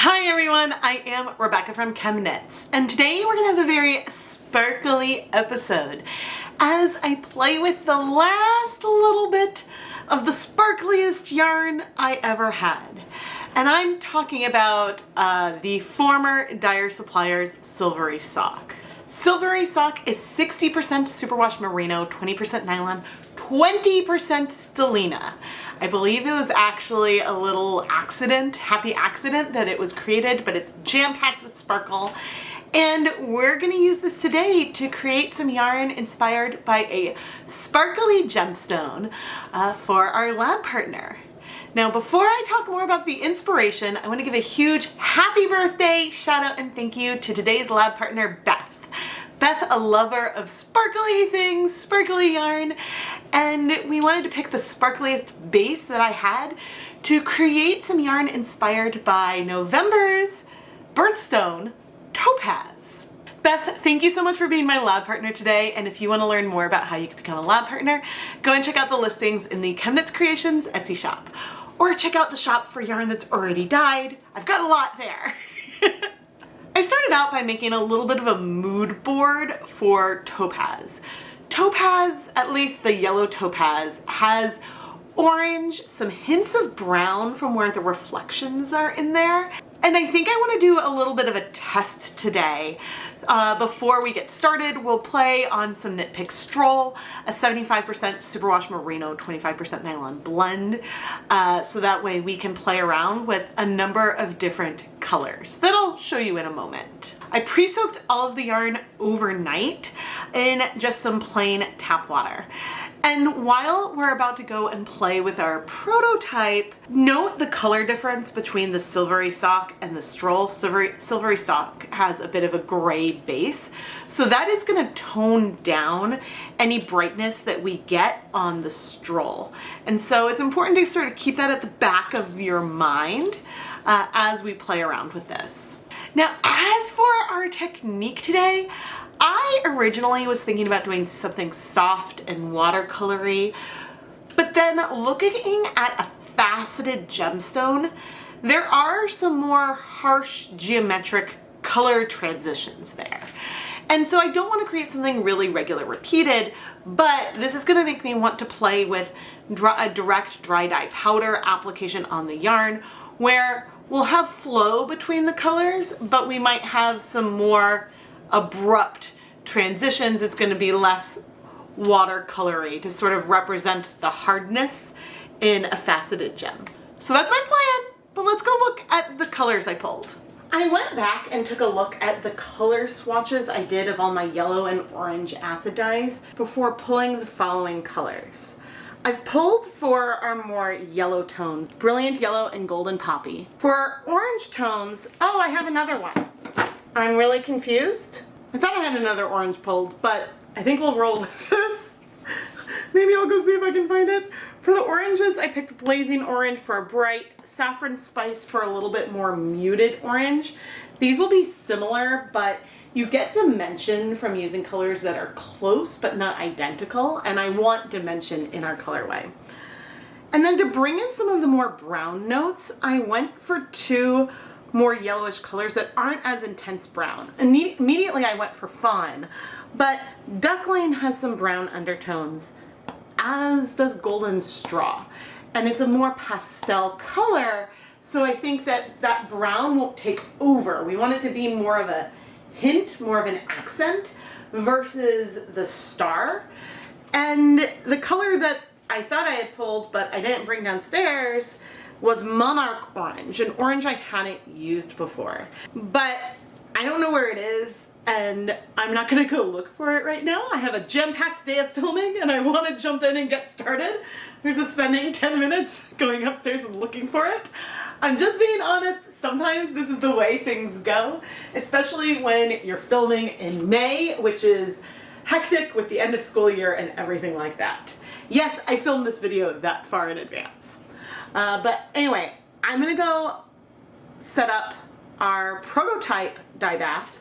Hi everyone, I am Rebecca from ChemKnits, and today we're gonna have a very sparkly episode as I play with the last little bit of the sparkliest yarn I ever had. And I'm talking about the former Dyer Supplier's silvery sock. Silvery sock is 60% superwash merino, 20% nylon, 20% stellina. I believe it was actually a little happy accident that it was created, but it's jam-packed with sparkle. And we're gonna use this today to create some yarn inspired by a sparkly gemstone for our lab partner. Now, before I talk more about the inspiration, I wanna give a huge happy birthday shout out and thank you to today's lab partner, Beth. Beth, a lover of sparkly things, sparkly yarn, and we wanted to pick the sparkliest base that I had to create some yarn inspired by November's birthstone, Topaz. Beth, thank you so much for being my lab partner today, and if you want to learn more about how you can become a lab partner, go and check out the listings in the ChemKnits Creations Etsy shop, or check out the shop for yarn that's already dyed. I've got a lot there. I started out by making a little bit of a mood board for Topaz. Topaz, at least the yellow Topaz, has orange, some hints of brown from where the reflections are in there. And I think I want to do a little bit of a test today. Before we get started, we'll play on some Knit Pick Stroll, a 75% superwash merino, 25% nylon blend, so that way we can play around with a number of different colors that I'll show you in a moment. I pre-soaked all of the yarn overnight in just some plain tap water. And while we're about to go and play with our prototype, note the color difference between the silvery sock and the stroll. Silvery sock has a bit of a gray base, so that is going to tone down any brightness that we get on the stroll. And so it's important to sort of keep that at the back of your mind as we play around with this. Now, as for our technique today, I originally was thinking about doing something soft and watercolory, but then looking at a faceted gemstone, there are some more harsh geometric color transitions there. And so I don't want to create something really regular repeated, but this is going to make me want to play with a direct dry dye powder application on the yarn where we'll have flow between the colors, but we might have some more abrupt transitions. It's going to be less watercolory to sort of represent the hardness in a faceted gem. So that's my plan, but let's go look at the colors I pulled. I went back and took a look at the color swatches I did of all my yellow and orange acid dyes before pulling the following colors. I've pulled for our more yellow tones, brilliant yellow and golden poppy. For our orange tones, oh, I have another one. I'm really confused. I thought I had another orange pulled, but I think we'll roll with this. Maybe I'll go see if I can find it. For the oranges, I picked blazing orange for a bright, saffron spice for a little bit more muted orange. These will be similar, but you get dimension from using colors that are close but not identical, and I want dimension in our colorway. And then to bring in some of the more brown notes, I went for two more yellowish colors that aren't as intense brown. Immediately I went for fawn, but duckling has some brown undertones, as does golden straw. And it's a more pastel color, so I think that that brown won't take over. We want it to be more of a hint, more of an accent versus the star. And the color that I thought I had pulled, but I didn't bring downstairs, was monarch orange, an orange I hadn't used before. But I don't know where it is, and I'm not gonna go look for it right now. I have a jam-packed day of filming and I wanna jump in and get started versus spending 10 minutes going upstairs and looking for it. I'm just being honest, sometimes this is the way things go, especially when you're filming in May, which is hectic with the end of school year and everything like that. Yes, I filmed this video that far in advance. But anyway, I'm gonna go set up our prototype dye bath,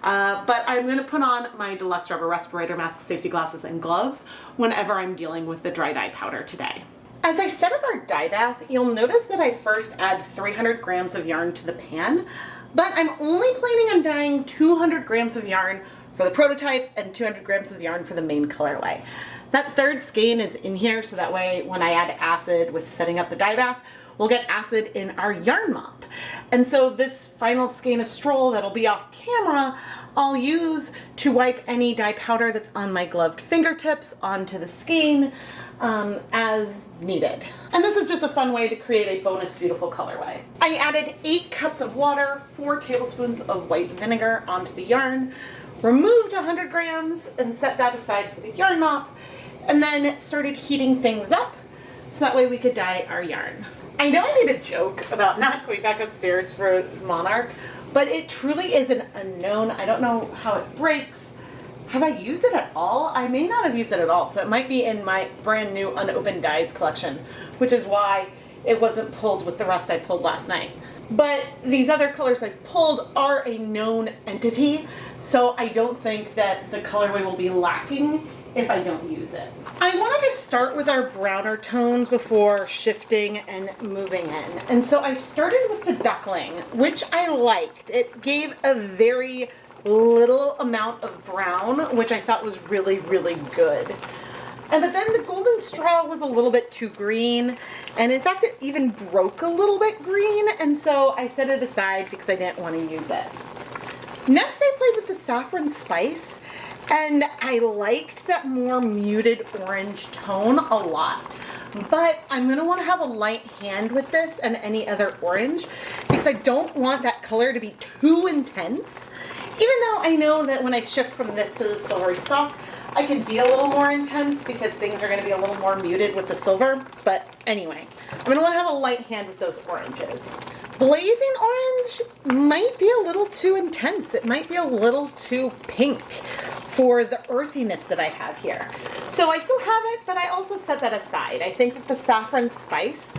but I'm gonna put on my deluxe rubber respirator mask, safety glasses, and gloves whenever I'm dealing with the dry dye powder today. As I set up our dye bath, you'll notice that I first add 300 grams of yarn to the pan, but I'm only planning on dyeing 200 grams of yarn for the prototype and 200 grams of yarn for the main colorway. That third skein is in here so that way when I add acid with setting up the dye bath, we'll get acid in our yarn mop. And so this final skein of stroll that'll be off camera, I'll use to wipe any dye powder that's on my gloved fingertips onto the skein as needed. And this is just a fun way to create a bonus beautiful colorway. I added 8 cups of water, 4 tablespoons of white vinegar onto the yarn, removed 100 grams and set that aside for the yarn mop, and then started heating things up so that way we could dye our yarn. I know I made a joke about not going back upstairs for Monarch, but it truly is an unknown. I don't know how it breaks. Have I used it at all? I may not have used it at all, so it might be in my brand new unopened dyes collection, which is why it wasn't pulled with the rest I pulled last night. But these other colors I've pulled are a known entity, so I don't think that the colorway will be lacking if I don't use it. I wanted to start with our browner tones before shifting and moving in. And so I started with the duckling, which I liked. It gave a very little amount of brown, which I thought was really, really good. But then the golden straw was a little bit too green, and in fact it even broke a little bit green, and so I set it aside because I didn't want to use it. Next I played with the saffron spice, and I liked that more muted orange tone a lot. But I'm going to want to have a light hand with this and any other orange because I don't want that color to be too intense. Even though I know that when I shift from this to the silvery sock, I can be a little more intense because things are going to be a little more muted with the silver. But anyway, I'm going to want to have a light hand with those oranges. Blazing orange might be a little too intense. It might be a little too pink for the earthiness that I have here. So I still have it, but I also set that aside. I think that the saffron spice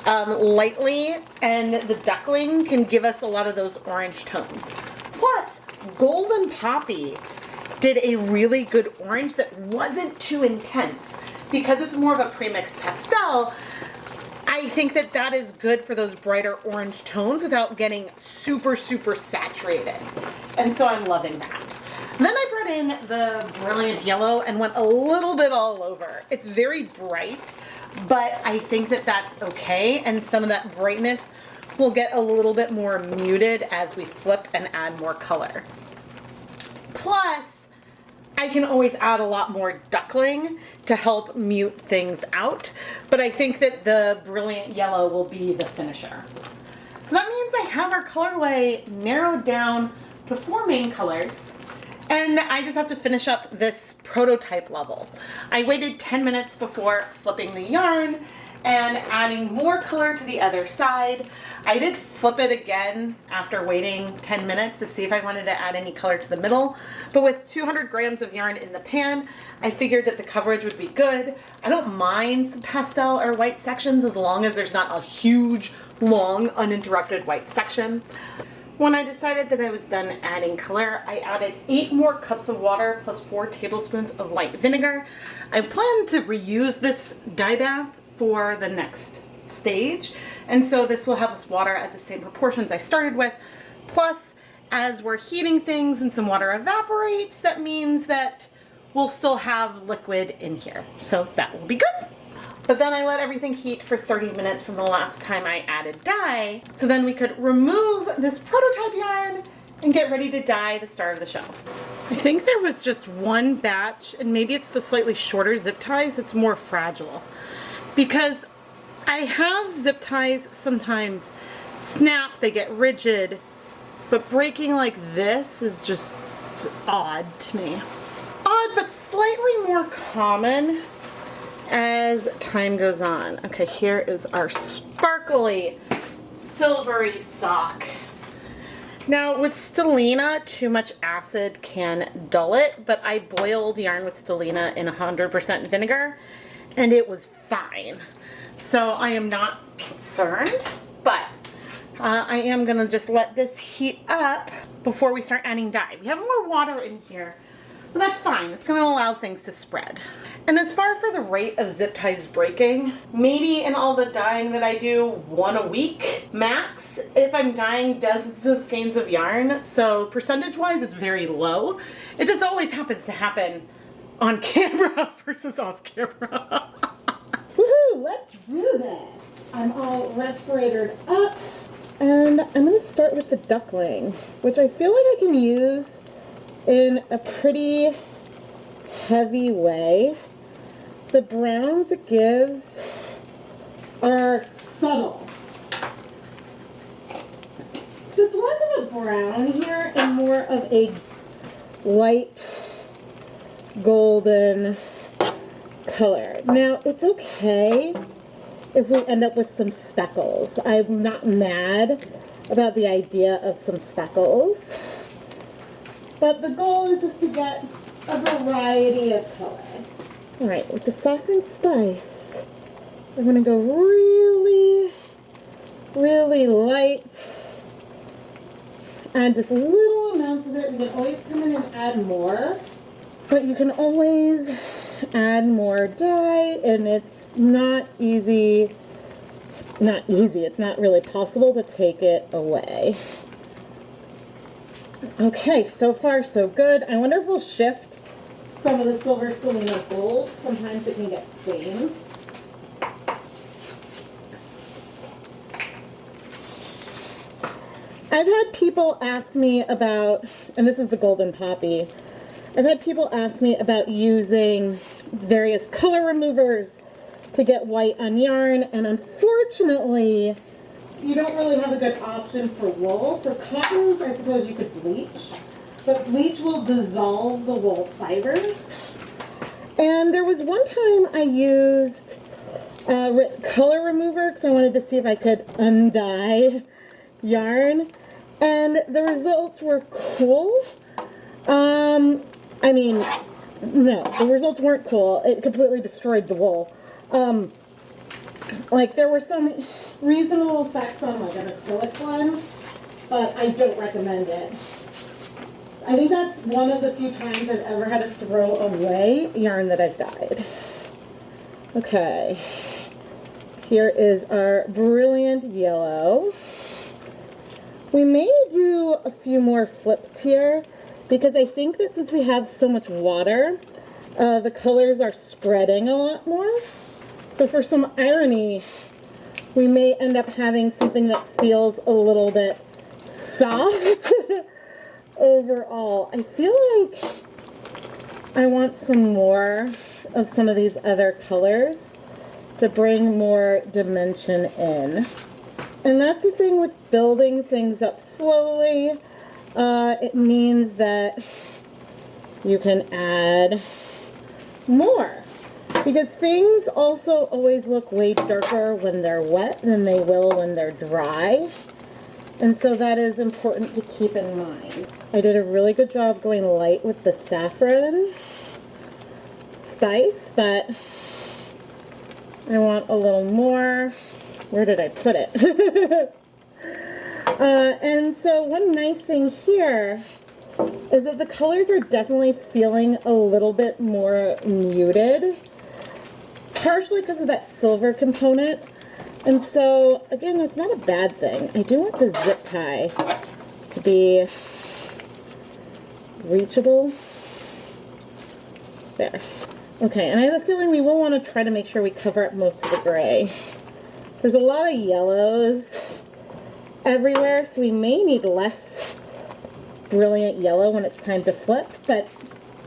lightly and the duckling can give us a lot of those orange tones. Plus, golden poppy did a really good orange that wasn't too intense. Because it's more of a premixed pastel, I think that that is good for those brighter orange tones without getting super, super saturated. And so I'm loving that. Then I brought in the brilliant yellow and went a little bit all over. It's very bright, but I think that that's okay. And some of that brightness will get a little bit more muted as we flip and add more color. Plus, I can always add a lot more duckling to help mute things out, but I think that the brilliant yellow will be the finisher. So that means I have our colorway narrowed down to 4 main colors, and I just have to finish up this prototype level. I waited 10 minutes before flipping the yarn and adding more color to the other side. I did flip it again after waiting 10 minutes to see if I wanted to add any color to the middle, but with 200 grams of yarn in the pan, I figured that the coverage would be good. I don't mind some pastel or white sections as long as there's not a huge, long, uninterrupted white section. When I decided that I was done adding color, I added 8 more cups of water plus 4 tablespoons of white vinegar. I plan to reuse this dye bath for the next stage, and so this will have us water at the same proportions I started with. Plus, as we're heating things and some water evaporates, that means that we'll still have liquid in here, so that will be good. But then I let everything heat for 30 minutes from the last time I added dye, so then we could remove this prototype yarn and get ready to dye the start of the show. I think there was just one batch, and maybe it's the slightly shorter zip ties that's more fragile. Because I have zip ties sometimes snap, they get rigid, but breaking like this is just odd to me. Odd, but slightly more common as time goes on. Okay, here is our sparkly silvery sock. Now with stellina, too much acid can dull it, but I boiled yarn with stellina in 100% vinegar and it was fine. So I am not concerned, but I am gonna just let this heat up before we start adding dye. We have more water in here, But that's fine. It's gonna allow things to spread. And as far for the rate of zip ties breaking, maybe in all the dyeing that I do, 1 a week max, if I'm dyeing dozens of skeins of yarn. So percentage-wise, it's very low. It just always happens to happen on camera versus off camera. Woohoo, let's do this. I'm all respiratored up. And I'm gonna start with the duckling, which I feel like I can use in a pretty heavy way. The browns it gives are subtle. So it's less of a brown here and more of a light golden color. Now, it's okay if we end up with some speckles. I'm not mad about the idea of some speckles, but the goal is just to get a variety of color. All right, with the saffron spice, I'm gonna go really, really light. Add just little amounts of it. You can always come in and add more, but you can always add more dye, and it's not easy. It's not really possible to take it away. Okay, so far so good. I wonder if we'll shift some of the silver still in the gold. Sometimes it can get stained. I've had people ask me about, and this is the golden poppy, I've had people ask me about using various color removers to get white on yarn, and unfortunately, you don't really have a good option for wool. For cottons, I suppose you could bleach, but bleach will dissolve the wool fibers. And there was one time I used a color remover because I wanted to see if I could undye yarn, and the results were cool. I mean, no, the results weren't cool. It completely destroyed the wool. Like, there were some reasonable effects on like an acrylic one, but I don't recommend it. I think that's one of the few times I've ever had to throw away yarn that I've dyed. Okay, here is our brilliant yellow. We may do a few more flips here because I think that since we have so much water, the colors are spreading a lot more. So for some irony, we may end up having something that feels a little bit soft overall. I feel like I want some more of some of these other colors to bring more dimension in. And that's the thing with building things up slowly. It means that you can add more. Because things also always look way darker when they're wet than they will when they're dry. And so that is important to keep in mind. I did a really good job going light with the saffron spice, but I want a little more. Where did I put it? And so one nice thing here is that the colors are definitely feeling a little bit more muted, partially because of that silver component. And so, again, that's not a bad thing. I do want the zip tie to be reachable. There. Okay, and I have a feeling we will want to try to make sure we cover up most of the gray. There's a lot of yellows everywhere, so we may need less brilliant yellow when it's time to flip, but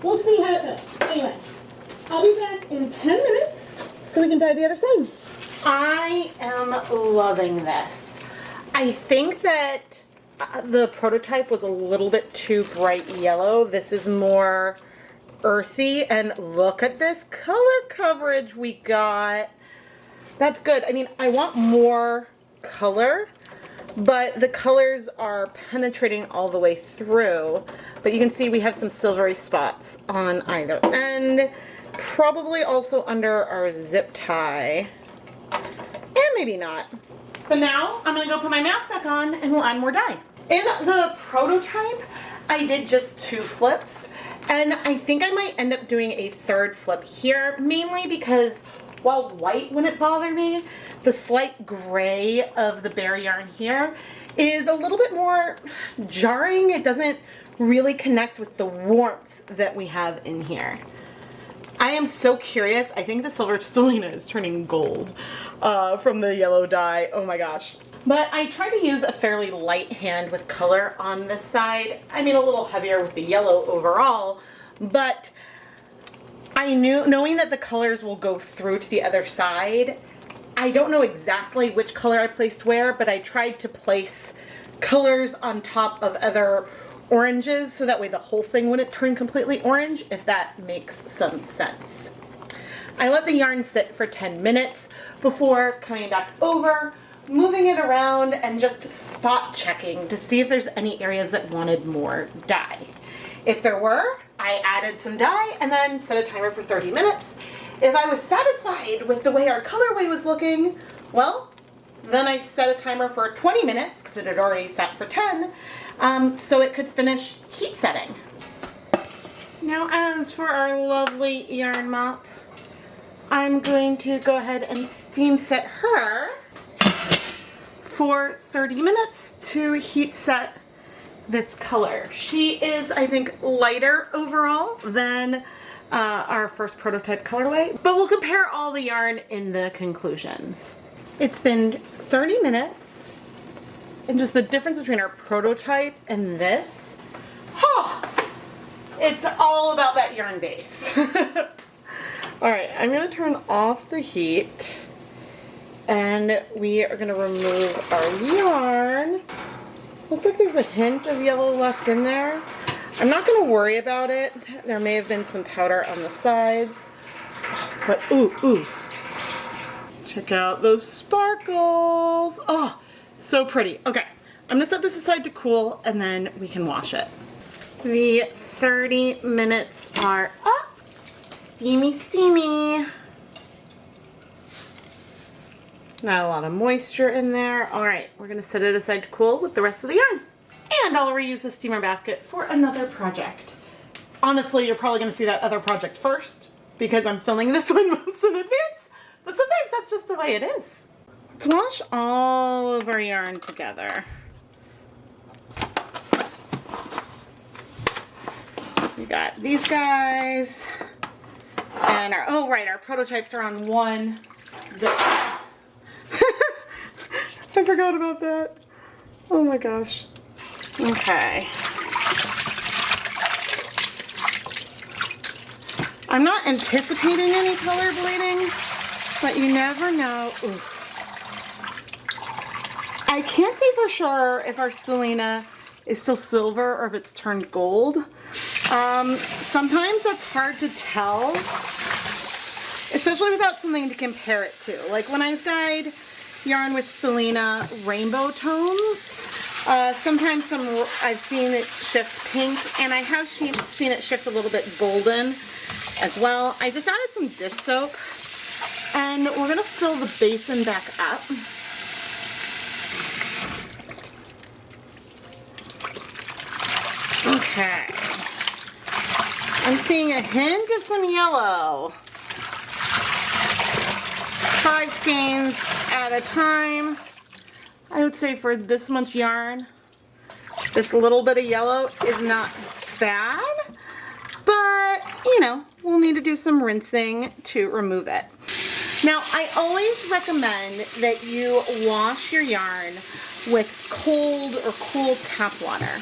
we'll see how it goes. Anyway, I'll be back in 10 minutes so we can dye the other side. I am loving this. I think that the prototype was a little bit too bright yellow. This is more earthy, and look at this color coverage we got. That's good. I mean, I want more color, but the colors are penetrating all the way through. But you can see we have some silvery spots on either end, probably also under our zip tie, and maybe not. But now I'm gonna go put my mask back on and we'll add more dye. In the prototype, I did just 2 flips, And I think I might end up doing a third flip here, mainly because while white wouldn't bother me, the slight gray of the bare yarn here is a little bit more jarring. It doesn't really connect with the warmth that we have in here. I am so curious. I think the silver stellina is turning gold from the yellow dye. Oh my gosh. But I try to use a fairly light hand with color on this side. I mean, a little heavier with the yellow overall, but knowing that the colors will go through to the other side, I don't know exactly which color I placed where, but I tried to place colors on top of other oranges so that way the whole thing wouldn't turn completely orange, if that makes some sense. I let the yarn sit for 10 minutes before coming back over, moving it around, and just spot checking to see if there's any areas that wanted more dye. If there were, I added some dye and then set a timer for 30 minutes. If I was satisfied with the way our colorway was looking, well, then I set a timer for 20 minutes because it had already set for 10, so it could finish heat setting. Now, as for our lovely yarn mop, I'm going to go ahead and steam set her for 30 minutes to heat set this color. She is, I think, lighter overall than our first prototype colorway, but we'll compare all the yarn in the conclusions. It's been 30 minutes, and just the difference between our prototype and this, it's all about that yarn base. All right, I'm gonna turn off the heat, and we are gonna remove our yarn. Looks like there's a hint of yellow left in there. I'm not gonna worry about it. There may have been some powder on the sides, but ooh. Check out those sparkles. Oh, so pretty. Okay, I'm gonna set this aside to cool and then we can wash it. The 30 minutes are up. Steamy, steamy. Not a lot of moisture in there. All right, we're gonna set it aside to cool with the rest of the yarn. And I'll reuse the steamer basket for another project. Honestly, you're probably gonna see that other project first because I'm filming this one months in advance, but sometimes that's just the way it is. Let's wash all of our yarn together. We got these guys, and our prototypes are on one zip. I forgot about that. Oh my gosh. Okay. I'm not anticipating any color bleeding, but you never know. Oof. I can't say for sure if our stellina is still silver or if it's turned gold. Sometimes that's hard to tell, especially without something to compare it to. Like when I've dyed yarn with stellina rainbow tones, sometimes I've seen it shift pink, and I have seen it shift a little bit golden as well. I just added some dish soap, and we're gonna fill the basin back up. Okay. I'm seeing a hint of some yellow. 5 skeins at a time. I would say for this much yarn, this little bit of yellow is not bad, but you know, we'll need to do some rinsing to remove it. Now, I always recommend that you wash your yarn with cold or cool tap water.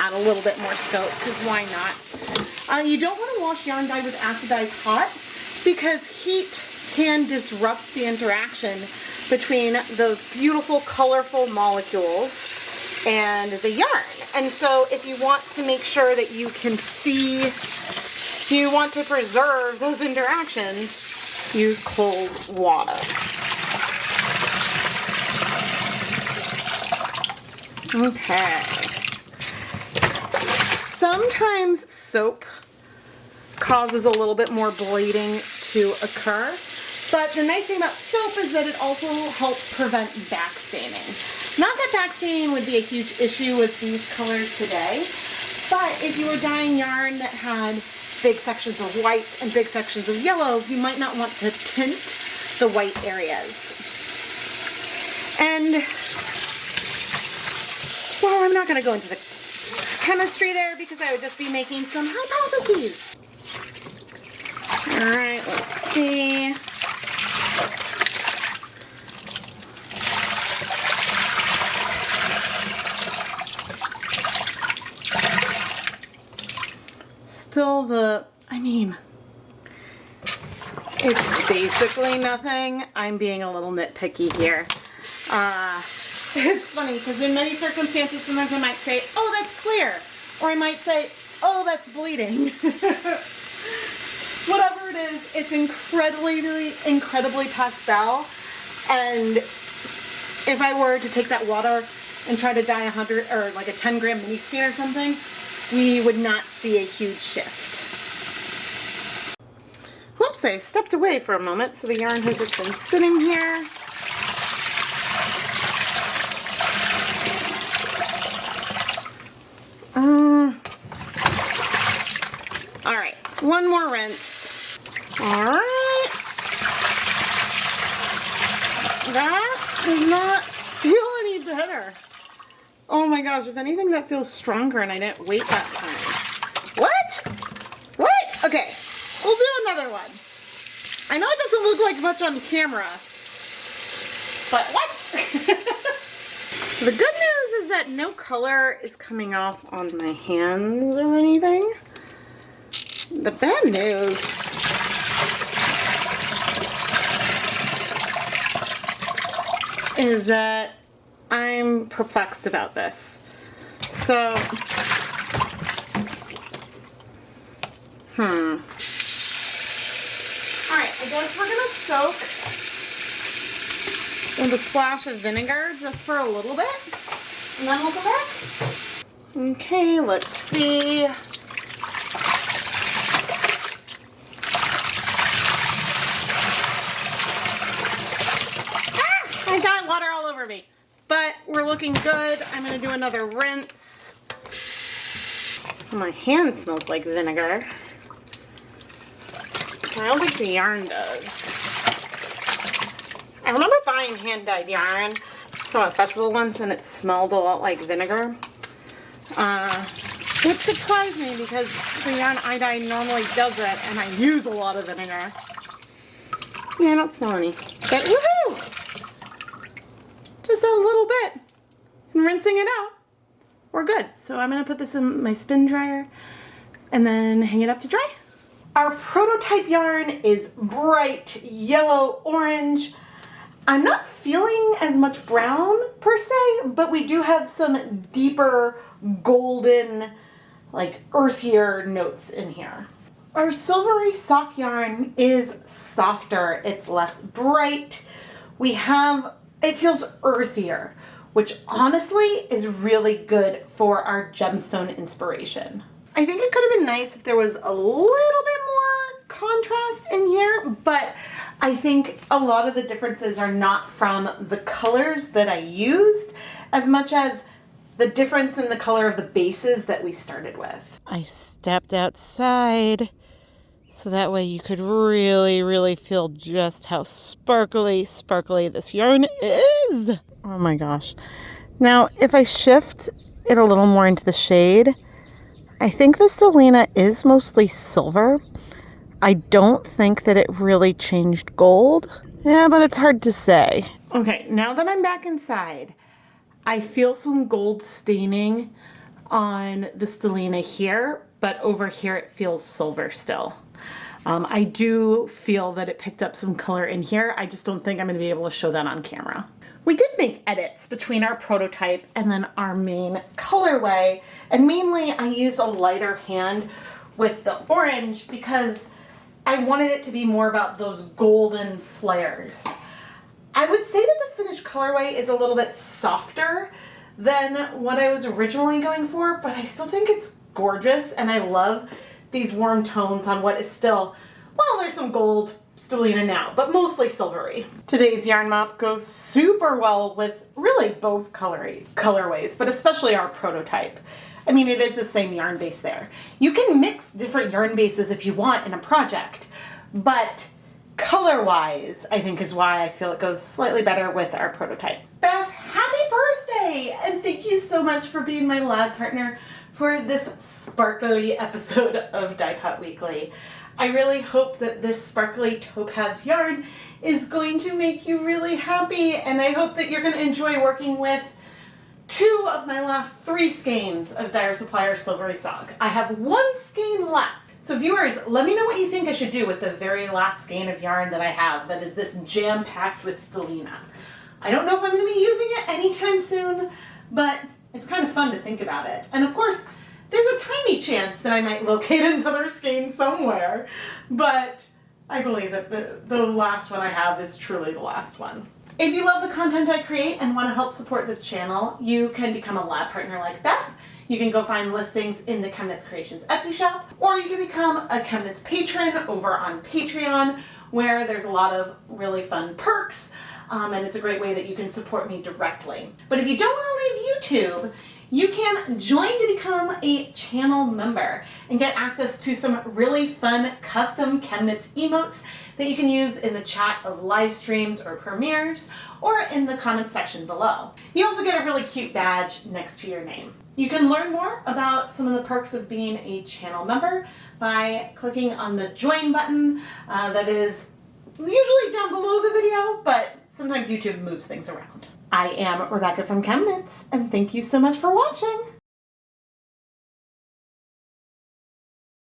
Add a little bit more soap, because why not? You don't want to wash yarn dyed with acid-dyes hot, because heat can disrupt the interaction between those beautiful, colorful molecules and the yarn. And so if you want to make sure that you can see, you want to preserve those interactions, use cold water. Okay. Sometimes soap causes a little bit more bleeding to occur, but the nice thing about soap is that it also helps prevent backstaining. Not that backstaining would be a huge issue with these colors today, But if you were dyeing yarn that had big sections of white and big sections of yellow, you might not want to tint the white areas. And, well, I'm not going to go into the chemistry there because I would just be making some hypotheses. All right, let's see. Still it's basically nothing. I'm being a little nitpicky here. It's funny because in many circumstances, sometimes I might say, oh, that's clear. Or I might say, oh, that's bleeding. Whatever it is, it's incredibly pastel. And if I were to take that water and try to dye 100 or like a 10-gram mini skein or something, we would not see a huge shift. Whoops, I stepped away for a moment, so the yarn has just been sitting here. All right, one more rinse. All right. That does not feel any better. Oh my gosh, if anything, that feels stronger and I didn't wait that time. What? Okay, we'll do another one. I know it doesn't look like much on camera, but what? The good news is that no color is coming off on my hands or anything. The bad news is that I'm perplexed about this. So, Alright, I guess we're gonna soak with a splash of vinegar just for a little bit, and then we'll go back. Okay, let's see. I got water all over me. But we're looking good. I'm going to do another rinse. My hand smells like vinegar. I don't think the yarn does. I remember buying hand-dyed yarn from a festival once and it smelled a lot like vinegar. Which surprised me because the yarn I dye normally doesn't and I use a lot of vinegar. Yeah, I don't smell any. But woohoo! Just a little bit. And rinsing it out. We're good. So I'm going to put this in my spin dryer and then hang it up to dry. Our prototype yarn is bright yellow orange. I'm not feeling as much brown per se, but we do have some deeper golden, like earthier notes in here. Our silvery sock yarn is softer. It's less bright. It feels earthier, which honestly is really good for our gemstone inspiration. I think it could have been nice if there was a little bit more contrast in here, but I think a lot of the differences are not from the colors that I used as much as the difference in the color of the bases that we started with. I stepped outside so that way you could really feel just how sparkly this yarn is. Oh my gosh. Now, if I shift it a little more into the shade, I think the Stellina is mostly silver. I don't think that it really changed gold. Yeah, but it's hard to say. Okay, now that I'm back inside, I feel some gold staining on the Stellina here, but over here it feels silver still. I do feel that it picked up some color in here. I just don't think I'm going to be able to show that on camera. We did make edits between our prototype and then our main colorway, and mainly I used a lighter hand with the orange because I wanted it to be more about those golden flares. I would say that the finished colorway is a little bit softer than what I was originally going for, but I still think it's gorgeous and I love these warm tones on what is still, well, there's some gold Stellina now, but mostly silvery. Today's yarn mop goes super well with really both colorways, but especially our prototype. I mean, it is the same yarn base there. You can mix different yarn bases if you want in a project, but color-wise, I think is why I feel it goes slightly better with our prototype. Beth, happy birthday! And thank you so much for being my lab partner for this sparkly episode of Dyepot Weekly. I really hope that this sparkly topaz yarn is going to make you really happy, and I hope that you're going to enjoy working with 2 of my last 3 skeins of Dyer Supplier Silvery Sock. I have 1 skein left. So viewers, let me know what you think I should do with the very last skein of yarn that I have that is this jam-packed with stellina. I don't know if I'm going to be using it anytime soon, but it's kind of fun to think about it. And of course, there's a tiny chance that I might locate another skein somewhere, but I believe that the last one I have is truly the last one. If you love the content I create and want to help support the channel, you can become a lab partner like Beth. You can go find listings in the ChemKnits Creations Etsy shop, or you can become a ChemKnits patron over on Patreon, where there's a lot of really fun perks, and it's a great way that you can support me directly. But if you don't want to leave YouTube, you can join to become a channel member and get access to some really fun custom ChemKnits emotes that you can use in the chat of live streams or premieres, or in the comments section below. You also get a really cute badge next to your name. You can learn more about some of the perks of being a channel member by clicking on the join button that is usually down below the video, but sometimes YouTube moves things around. I am Rebecca from ChemKnits, and thank you so much for watching.